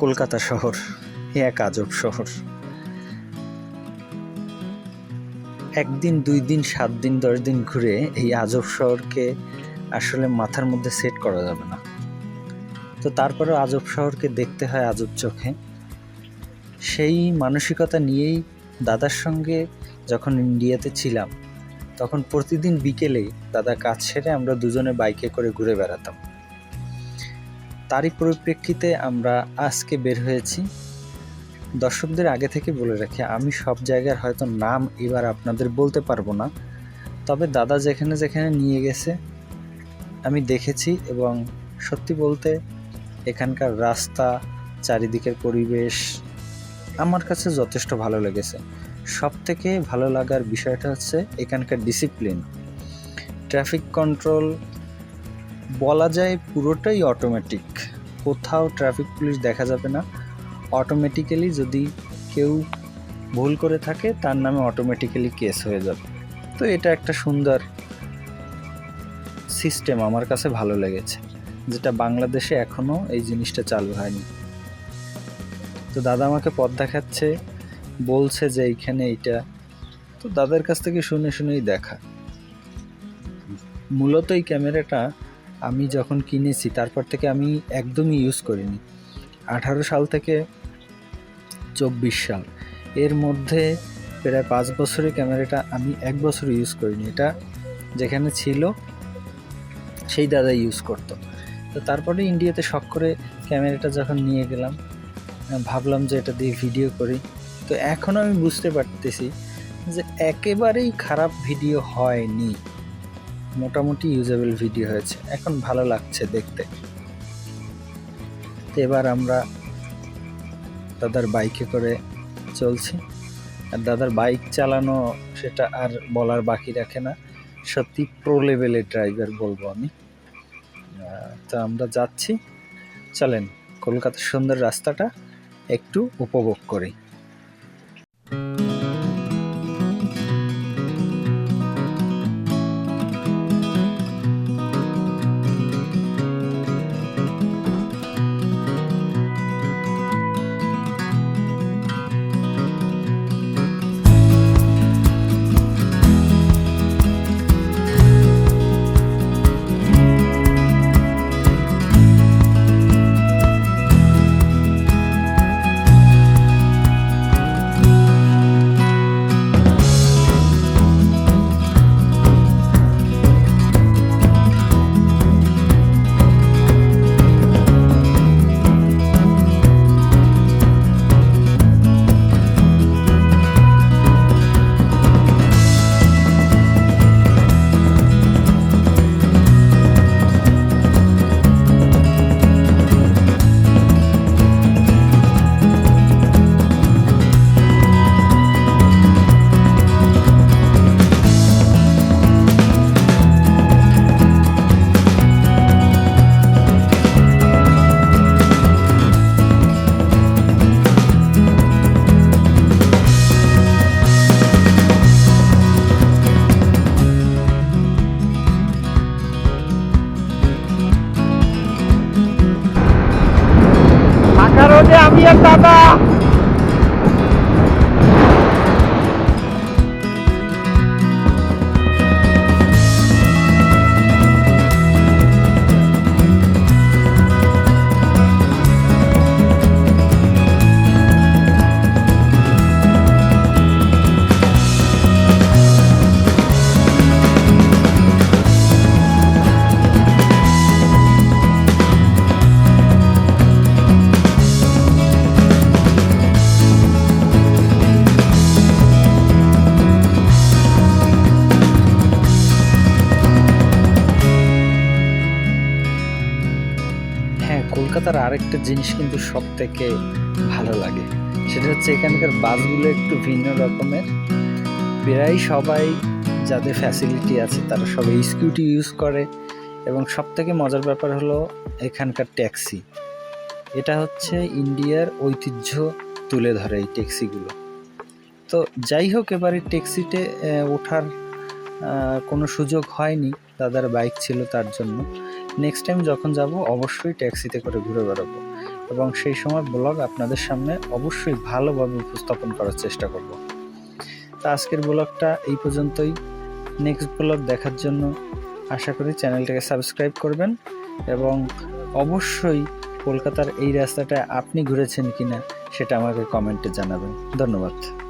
কলকাতা শহর এক আজব শহর। একদিন, 2 দিন, 7 দিন, 10 দিন ঘুরে এই আজব শহরকে আসলে মাথার মধ্যে সেট করা যাবে না। তো তারপরেও আজব শহরকে দেখতে হয় আজব চোখে। সেই মানসিকতা নিয়েই দাদার সঙ্গে যখন ইন্ডিয়াতে ছিলাম, তখন প্রতিদিন বিকেলেই দাদা কাজ সেরে আমরা দুজনে বাইকে করে ঘুরে বেড়াতাম। তারই পরিপ্রেক্ষিতে আমরা আজকে বের হয়েছি। দর্শকদের আগে থেকে বলে রাখি, আমি সব জায়গার হয়তো নাম এবার আপনাদের বলতে পারবো না, তবে দাদা যেখানে যেখানে নিয়ে গেছে আমি দেখেছি এবং সত্যি বলতে এখানকার রাস্তা, চারিদিকের পরিবেশ আমার কাছে যথেষ্ট ভালো লেগেছে। সবথেকে ভালো লাগার বিষয়টা হচ্ছে এখানকার ডিসিপ্লিন, ট্রাফিক কন্ট্রোল বলা যায় পুরোটাই অটোমেটিক। কোথাও ট্রাফিক পুলিশ দেখা যাবে না। অটোমেটিক্যালি যদি কেউ ভুল করে থাকে তার নামে অটোমেটিক্যালি কেস হয়ে যাবে। তো এটা একটা সুন্দর সিস্টেম, আমার কাছে ভালো লেগেছে, যেটা বাংলাদেশে এখনও এই জিনিসটা চালু হয়নি। তো দাদা আমাকে পথ দেখাচ্ছে, বলছে যে এইখানে এইটা। তো দাদার কাছ থেকে শুনে শুনেই দেখা। মূলত এই ক্যামেরাটা আমি যখন কিনেছি তারপর থেকে আমি একদমই ইউজ করিনি। 18 সাল থেকে 24 সাল, এর মধ্যে প্রায় 5 বছরের ক্যামেরাটা আমি 1 বছর ইউজ করিনি। এটা যেখানে ছিল সেই দাদা ইউজ করতো। তো তারপরে ইন্ডিয়াতে শখ করে ক্যামেরাটা যখন নিয়ে গেলাম, ভাবলাম যে এটা দিয়ে ভিডিও করি। তো এখন আমি বুঝতে পারতেছি যে একেবারেই খারাপ ভিডিও হয়নি, মোটামুটি ইউজেবল ভিডিও হয়েছে। এখন ভালো লাগছে দেখতে। তো এবার আমরা দাদার বাইকে করে চলছি। আর দাদার বাইক চালানো সেটা আর বলার বাকি রাখে না, সত্যি প্রো লেভেলের ড্রাইভার বলবো আমি। তো আমরা যাচ্ছি, চলেন কলকাতার সুন্দর রাস্তাটা একটু উপভোগ করি। আমি আর দাদা কলকাতার আরেকটা জিনিস কিন্তু সব থেকে ভালো লাগে, সেটা হচ্ছে এখানকার বাসগুলো একটু ভিন্ন রকমের। প্রায় সবাই যাদের ফ্যাসিলিটি আছে তারা সবাই স্কুটি ইউজ করে, এবং সব থেকে মজার ব্যাপার হলো এখানকার ট্যাক্সি। এটা হচ্ছে ইন্ডিয়ার ঐতিহ্য তুলে ধরে এই ট্যাক্সিগুলো। তো যাই হোক, এবারে ট্যাক্সিতে ওঠার কোনো সুযোগ হয়নি, দাদার বাইক ছিল তার জন্য। নেক্সট টাইম যখন যাব অবশ্যই ট্যাক্সিতে করে ঘুরে বেড়াবো। এবং সেই সময় ব্লগ আপনাদের সামনে অবশ্যই ভালোভাবে উপস্থাপন করার চেষ্টা করব। তো আজকের ব্লগটা এই পর্যন্তই। নেক্সট ব্লগ দেখার জন্য আশা করি চ্যানেলটাকে সাবস্ক্রাইব করবেন এবং অবশ্যই কলকাতার এই রাস্তাটা আপনি ঘুরেছেন কিনা সেটা আমাকে কমেন্টে জানাবেন। ধন্যবাদ।